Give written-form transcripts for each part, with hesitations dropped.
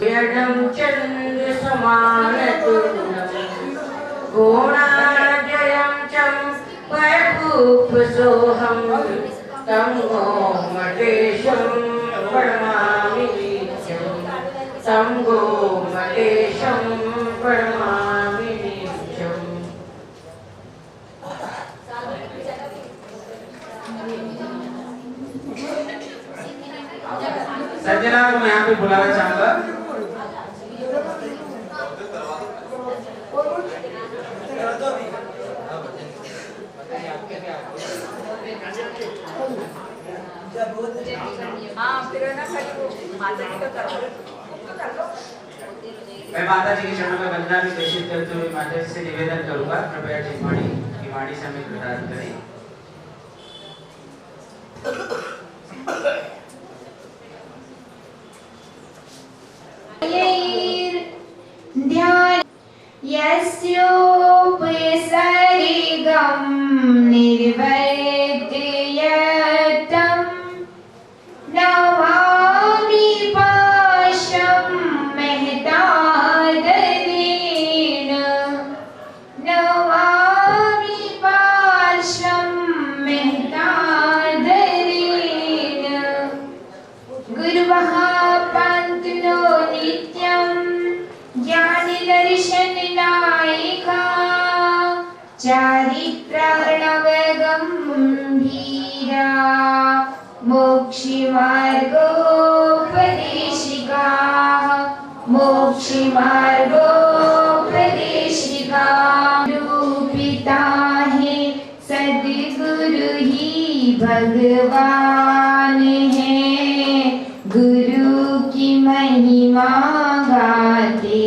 यडं चन्द्र समान गुणाजयं चं वैभूपसोऽहं तं गोमटेशं प्रणमामि नित्यं तं गोमटेशं प्रणमामि नित्यम्। सज्जना को मैं यहाँ पे बुलाना चाहूंगा। मैं माता जी के चरणों में वंदना भी प्रेषित करते हुए माता जी से निवेदन करूंगा, कृपया चिन्मणि की वाणी से हमें प्रदान करें। ध्यान यस्योपसर्गं निर्वर्तयतं नमामि पाशं महतादरेण नमामि पाशं महतादरेण गुरुवः पान्तुनो नित्यं ज्ञानदर्शन नायिका चारित्रार्णवगम्भीरा मोक्षमार्गोपदेशिका मोक्षमार्गोपदेशिका रूपिता है सद्गुरु ही भगवान है गुरु की महिमा गाते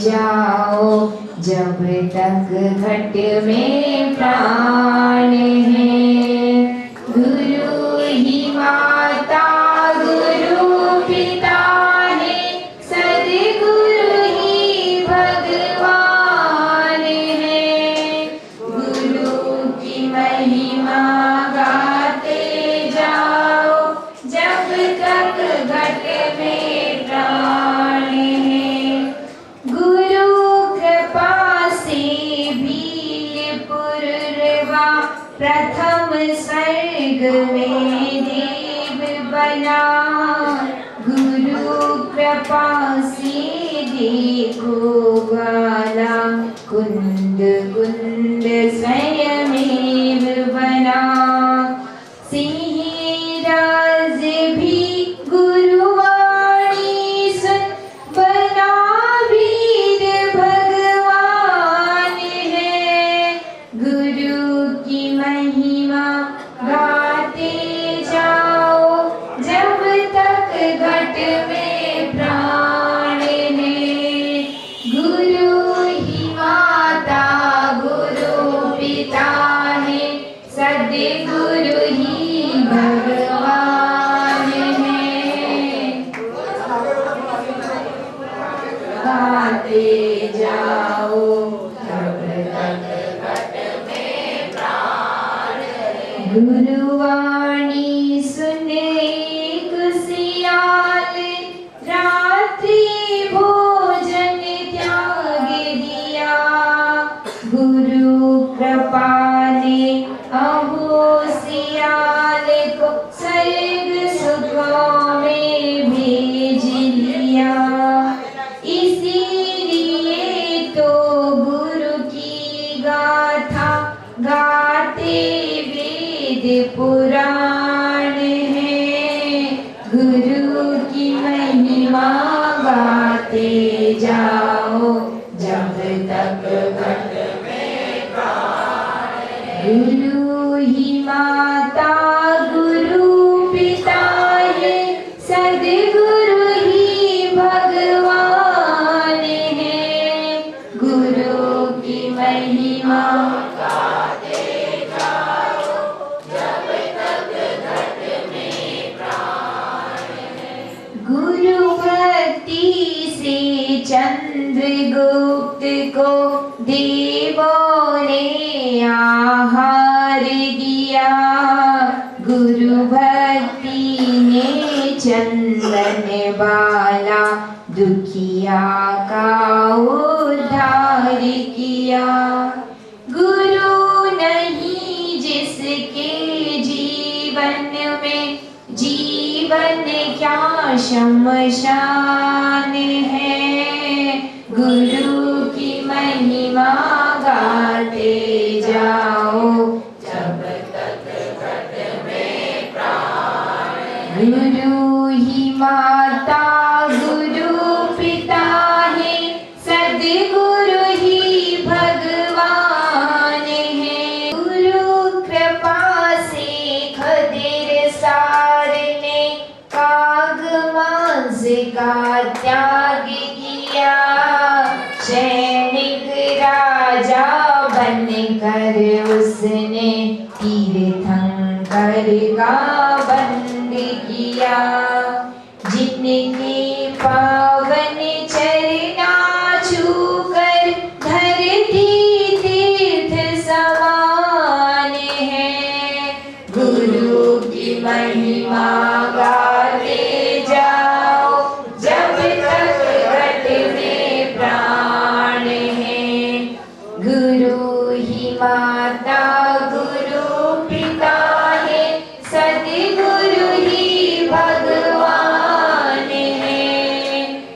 जाओ जब तक घट में प्राण है गुरु ही माता गुरु पिता है सद्गुरु ही भगवान है गुरु की महिमा गाते जाओ जब तक घट में प्राण है गुरु कृपा से भीलपुर रेवा प्रथम स्वर्ग में देव बना गुरु कृपा से देखो वाला कुंद कुंद स्वयमेव बना सिंहराज भी गुरुवाणी सुन बना वीर भगवान है गुरु की महिमा गाते जाओ जब तक घट में प्राण है गुरु ही माता गुरु पिता है सद्गुरु ही भगवान है गाते जाओ जब तक घट में प्राण गुरुवाणी सुने कुसियाल रात्रि भोजन त्याग दिया गुरु कृपा ने अहोसियाल को स्वर्ग सुखों में भेज लिया इसीलिए तो गुरु की गाथा गाते वेद पुराण है गुरु की महिमा गाते जाओ जब तक घट में प्राण है गुरु ही माता गुरु पिता है सद्गुरु ही भगवान है गुरु की महिमा गाते जाओ जब तक घट में प्राण है गुरु भक्ति से चंद्रगुप्त को देवों ने आहार दिया गुरु भक्ति ने चंदन बाला दुखिया का उद्धार किया। गुरु नहीं जिसके जीवन में, जीवन क्या शमशान है। गुरु की महिमा गाते जाओ जब तक घट में प्राण। गुरु ही माता, गुरु पिता है, सद्गुरु ही भगवान है। गुरु कृपा से खदिर सार ने काग मांस का त्याग किया। सैनिक राजा बनकर उसने तीर्थंकर का बंद किया। जिनके पावन चरना छूकर धरती तीर्थ समान है। गुरु की महिमा गाते जाओ जब तक घट में प्राण है। गुरु ही माता, गुरु पिता है, सद्गुरु ही भगवान है।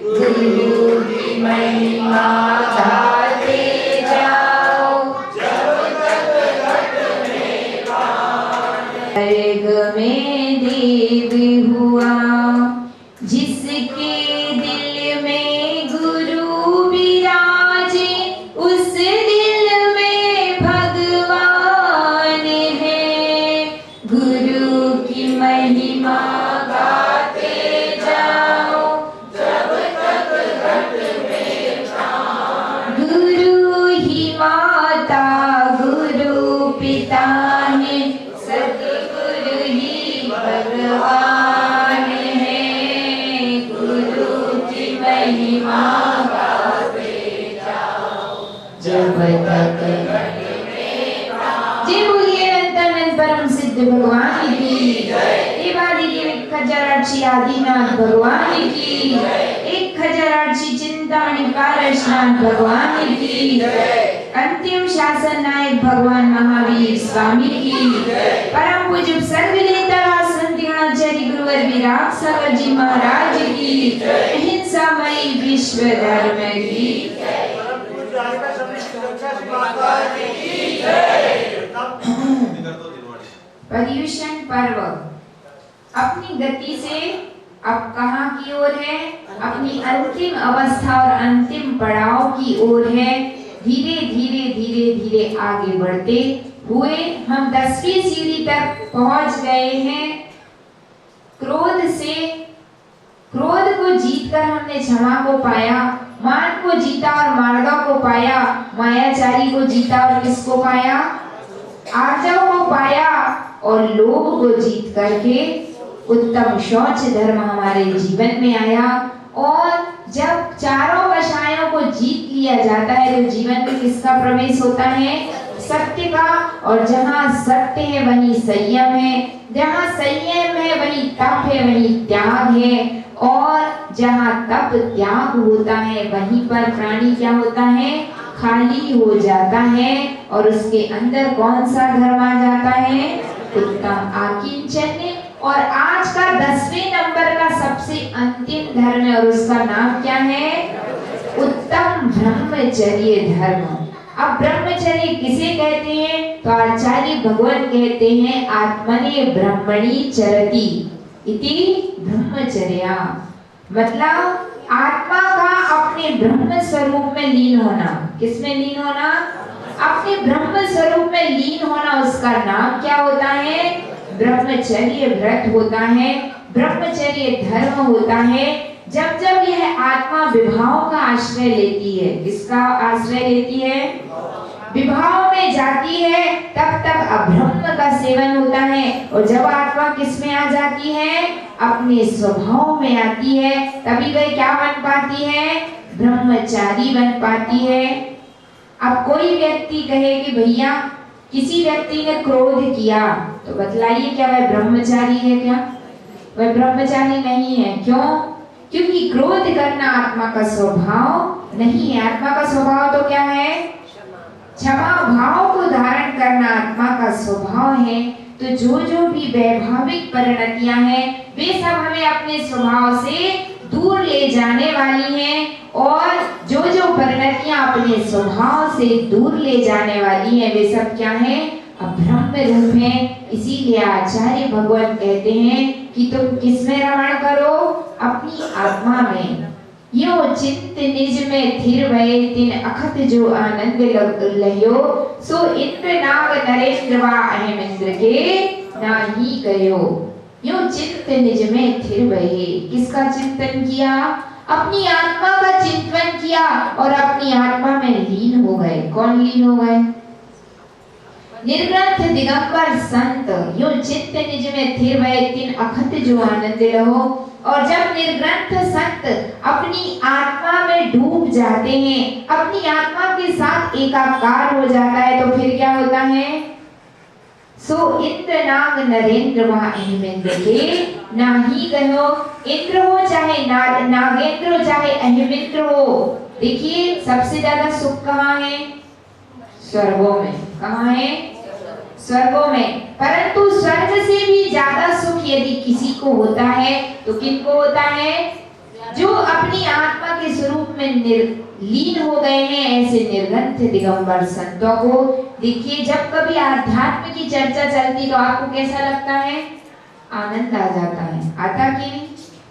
गुरु की महिमा गाते जाओ जब तक घट में प्राण। स्वर्ग में देव हुआ जिसके दिल में गुरु विराजे, उस दिल में भगवान है। गुरु की महिमा गाते जाओ जब तक घट में प्राण। गुरु ही माता, गुरु पिता है, सद्गुरु ही भगवान है। गुरु की महिमा गाते जाओ जब तक घट में प्राण। जय बोलिए अनंत परम सिद्ध भगवान की जय। देवादि देव 1008 आदिनाथ भगवान की जय। 1008 चिंतामणि पारसनाथ भगवान की जय। अंतिम शासन नायक भगवान महावीर स्वामी की जय। परम पूज्य सर्वनेता संतिगुणाचार्य गुरुवर विराट सागर जी महाराज की जय। अहिंसामयी विश्व धर्म की जय। पर्युषण पर्व अपनी गति से अब कहाँ की ओर है? अपनी अंतिम अवस्था और अंतिम पड़ाव की ओर है। धीरे धीरे धीरे धीरे आगे बढ़ते हुए हम 10वीं सीढ़ी तक पहुंच गए हैं। क्रोध को जीतकर हमने क्षमा को पाया, मान को जीता और मार्गा को पाया, मायाचारी को जीता और किसको पाया? आर्जव को पाया। और लोभ को जीत करके उत्तम शौच धर्म हमारे जीवन में आया। और जब चारों कषायों को जीत लिया जाता है तो जीवन में किसका प्रवेश होता है? सत्य का। और जहाँ सत्य है वहीं संयम है, जहाँ संयम है वहीं तप है, वहीं त्याग है। और जहाँ तप त्याग होता है वहीं पर प्राणी क्या होता है? खाली हो जाता है। और उसके अंदर कौन सा धर्म आ जाता है? उत्तम आकिंचन्य। और आज का 10वें नंबर का सबसे अंतिम धर्म है और उसका नाम क्या है? उत्तम ब्रह्मचर्य धर्म। अब ब्रह्मचर्य किसे कहते हैं? तो आचार्य भगवान कहते हैं आत्मने ब्रह्मणि चरति इति ब्रह्मचर्या। मतलब आत्मा का अपने ब्रह्म स्वरूप में लीन होना। किसमें लीन होना? अपने ब्रह्म स्वरूप में लीन होना। उसका नाम क्या होता है? ब्रह्मचर्य व्रत होता है, ब्रह्मचर्य धर्म होता है। जब जब यह आत्मा विभाव का आश्रय लेती है, किसका आश्रय लेती है? विभाव में जाती है, तब तक अब्रह्म का सेवन होता है। और जब आत्मा किस में आ जाती है? अपने स्वभाव में आती है, तभी वह क्या बन पाती है? ब्रह्मचारी बन पाती है। अब कोई व्यक्ति कहे कि भैया किसी व्यक्ति ने क्रोध किया, तो बतलाइए क्या वह ब्रह्मचारी है क्या? वह ब्रह्मचारी नहीं है। क्यों? क्योंकि क्रोध करना आत्मा का स्वभाव नहीं है। आत्मा का स्वभाव तो क्या है? क्षमा भाव को धारण करना आत्मा का स्वभाव है। तो जो जो भी वैभाविक परिणतियां हैं वे सब हमें अपने स्वभाव से दूर ले जाने वाली हैं, और जो जो परिणतियां अपने स्वभाव से दूर ले जाने वाली हैं वे सब क्या हैं? अब्रह्म रूप हैं। इसीलिए आचार्य भगवान कहते हैं कि तुम किसमें रमण करो? अपनी आत्मा में। यो चित्त निज में थिर भये तिन अखत जो आनंद लह्यो, सो इंद्र नाग नरेंद्र वा अहम इंद्र के नाही गयो। यो चित्त निज में थिर भये, किसका चिंतन किया? अपनी आत्मा का चिंतन किया और अपनी आत्मा में लीन हो गए। कौन लीन हो गए? निर्ग्रंथ दिगंबर संत। यो चित्त निज में थिर भये तिन अखत जो आनंद लहो। और जब निर्ग्रंथ संत अपनी आत्मा में डूब जाते हैं, अपनी आत्मा के साथ एकाकार हो जाता है, तो फिर क्या होता है? सो इंद्र नाग नरेंद्र वहां अहमेंद्र के नाही गयो। इंद्र हो चाहे नागेंद्र हो चाहे अहमेंद्र हो, देखिए सबसे ज्यादा सुख कहाँ है? स्वर्गों में। कहाँ है? स्वर्गों में। परंतु स्वर्ग से भी ज्यादा सुख यदि किसी को होता है तो किनको होता है? जो अपनी आत्मा के स्वरूप में लीन हो गए हैं, ऐसे निर्ग्रंथ दिगंबर संतों को। देखिए जब कभी आध्यात्म की चर्चा चलती तो आपको कैसा लगता है? आनंद आ जाता है। आता कि नहीं?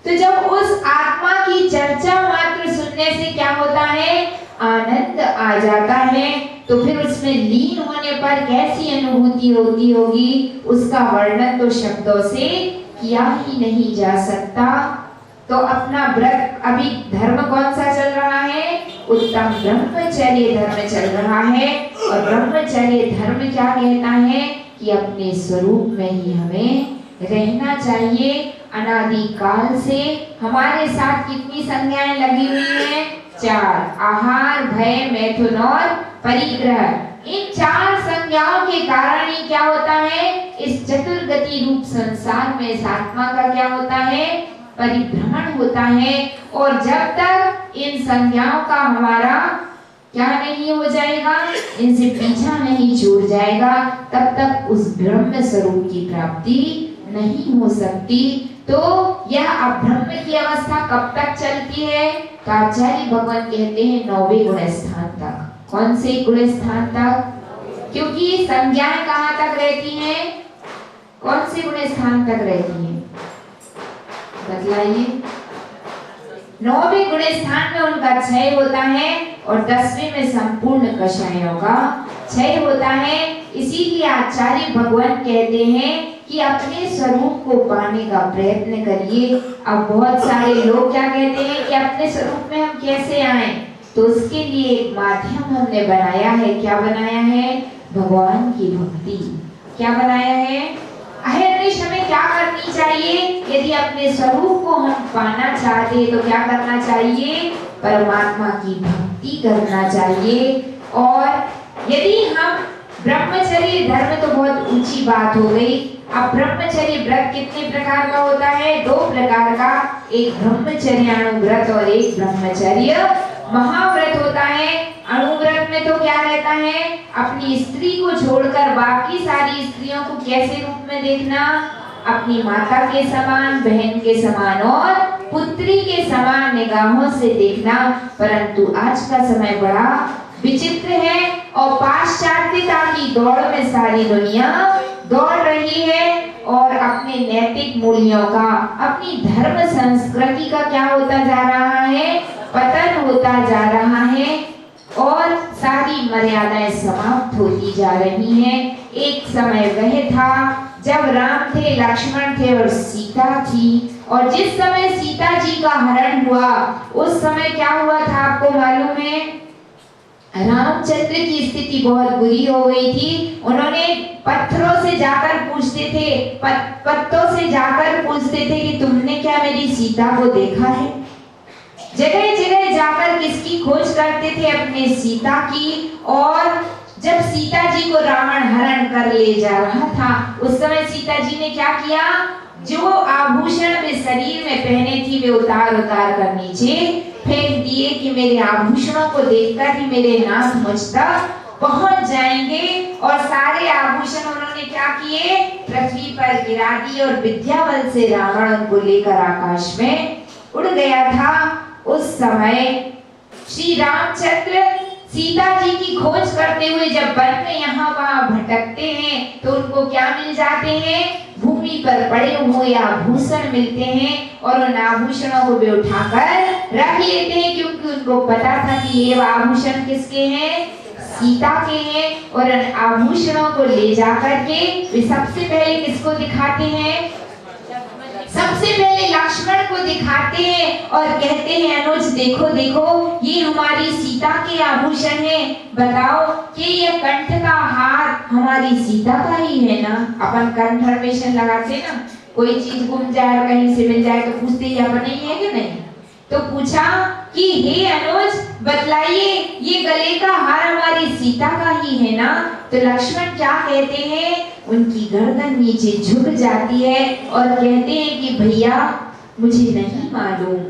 तो जब उस आत्मा की चर्चा मात्र सुनने से क्या होता है? आनंद आ जाता है। तो फिर उसमें लीन होने पर कैसी अनुभूति होती होगी, उसका वर्णन तो शब्दों से किया ही नहीं जा सकता। तो अपना व्रत, अभी धर्म कौन सा चल रहा है? उत्तम ब्रह्मचर्य धर्म चल रहा है। और ब्रह्मचर्य धर्म क्या कहता है? कि अपने स्वरूप में ही हमें रहना चाहिए। अनादि काल से हमारे साथ कितनी संज्ञाएं लगी हुई हैं? 4। आहार, भय, मैथुन और परिग्रह। इन 4 संज्ञाओं के कारण ही क्या होता है? इस चतुर्गति रूप संसार में इस आत्मा का क्या होता है? परिभ्रमण होता है। और जब तक इन संज्ञाओं का हमारा क्या नहीं हो जाएगा, इनसे पीछा नहीं छूट जाएगा, तब तक उस ब्रह्म स्वरूप की प्राप्ति नहीं हो सकती। तो यह अब्रह्म की अवस्था कब तक चलती है? तो आचार्य भगवान कहते हैं 9वें गुण स्थान तक। कौन से गुण स्थान तक? क्योंकि संज्ञाएं कहाँ तक रहती हैं? कौन से गुण स्थान तक रहती हैं? बतलाइए। 9वें गुण स्थान में उनका क्षय होता है और 10वें में संपूर्ण कषायों का क्षय होता है। इसीलिए आचार्य भगवान कहते हैं कि अपने स्वरूप को पाने का प्रयत्न करिए। अब बहुत सारे लोग क्या कहते हैं कि अपने स्वरूप में हम कैसे आए, तो उसके लिए एक माध्यम हमने बनाया है। क्या बनाया है? भगवान की भक्ति। क्या बनाया है? अहर्निश हमें क्या करनी चाहिए? यदि अपने स्वरूप को हम पाना चाहते हैं तो क्या करना चाहिए? परमात्मा की भक्ति करना चाहिए। और यदि हम ब्रह्मचर्य धर्म तो बहुत ऊंची बात हो गई। अब ब्रह्मचर्य व्रत कितने प्रकार का होता है? 2 प्रकार का। एक ब्रह्मचर्याणु व्रत और एक ब्रह्मचर्य महाव्रत होता है। अणुव्रत में तो क्या रहता है? अपनी स्त्री को छोड़कर बाकी सारी स्त्रियों को कैसे रूप में देखना? अपनी माता के समान, बहन के समान और पुत्री के समान निगाहों से देखना। परंतु आज का समय बड़ा विचित्र है और पाश्चात्यता की दौड़ में सारी दुनिया दौड़ रही है और अपने नैतिक मूल्यों का, अपनी धर्म संस्कृति का क्या होता जा रहा है? पतन होता जा रहा है और सारी मर्यादाएं समाप्त होती जा रही हैं। एक समय वह था जब राम थे, लक्ष्मण थे और सीता थी। और जिस समय सीता जी का हरण हुआ उस समय क्या हुआ था आपको मालूम है? रामचंद्र की स्थिति बहुत बुरी हो गई थी। उन्होंने पत्थरों से जाकर पूछते थे, पत्तों से जाकर पूछते थे कि तुमने क्या मेरी सीता को देखा है? जगह जगह जाकर किसकी खोज करते थे? अपने सीता की। और जब सीता जी को रावण हरण कर ले जा रहा था उस समय सीता जी ने क्या किया? जो आभूषण शरीर में पहने थी वे उतार उतार कर नीचे फेंक दिए कि मेरे आभूषणों को देखकर ही मेरे नाक मुझ तक पहुंच जाएंगे। और सारे आभूषण उन्होंने क्या किए, पृथ्वी पर गिरा दिए और विद्या बल से रावण उनको लेकर आकाश में उड़ गया था। उस समय श्री रामचंद्र सीता जी की खोज करते हुए जब वन में यहाँ वहाँ भटकते हैं तो उनको क्या मिल जाते हैं, भूमि पर पड़े हुए आभूषण मिलते हैं और उन आभूषणों को वे उठाकर रख लेते हैं, क्योंकि उनको पता था कि ये आभूषण किसके हैं, सीता के हैं। और उन आभूषणों को ले जाकर के वे सबसे पहले किसको दिखाते हैं, सबसे पहले लक्ष्मण को दिखाते हैं और कहते हैं अनुज देखो देखो ये हमारी सीता के आभूषण हैं, बताओ कि ये कंठ का हार हमारी सीता का ही है ना। अपन कंठरवेशन लगाते ना, कोई चीज गुम जाए और कहीं से मिल जाए तो पूछते ही अपने ही है कि नहीं। तो पूछा कि हे अनुज बतलाइए ये गले का हार हमारी सीता का ही है ना। तो लक्ष्मण क्या कहते हैं, उनकी गर्दन नीचे झुक जाती है और कहते हैं कि भैया मुझे नहीं मालूम।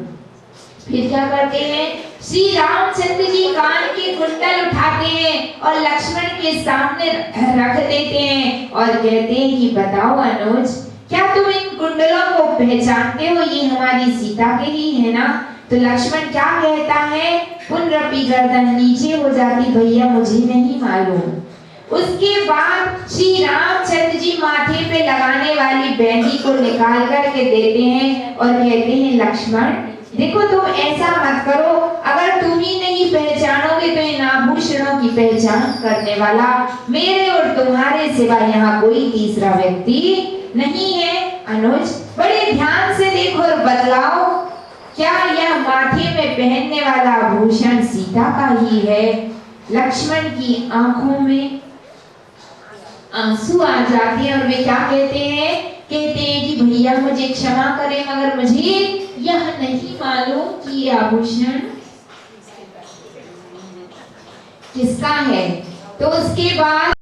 फिर क्या करते हैं, श्री रामचंद्र जी कान के कुंडल उठाते हैं और लक्ष्मण के सामने रख देते हैं और कहते हैं कि बताओ अनुज क्या तुम इन कुंडलों को पहचानते हो, ये हमारी सीता के ही है ना। तो लक्ष्मण क्या कहता है, पुनरपि गर्दन नीचे हो जाती, भैया मुझे नहीं मालूम। उसके बाद श्री रामचंद्र जी माथे पे लगाने वाली बेंडी को निकाल करके देते हैं और कहते हैं लक्ष्मण देखो तुम ऐसा मत करो, अगर तुम ही नहीं पहचानोगे तो इन आभूषणों की पहचान करने वाला मेरे और तुम्हारे सिवा यहाँ कोई तीसरा व्यक्ति नहीं है। अनुज बड़े ध्यान से देखो और बतलाओ क्या यह माथे में पहनने वाला आभूषण सीता का ही है। लक्ष्मण की आंखों में आंसू आ जाते हैं और वे क्या कहते हैं कि भैया मुझे क्षमा करें मगर मुझे यह नहीं मालूम कि ये आभूषण किसका है। तो उसके बाद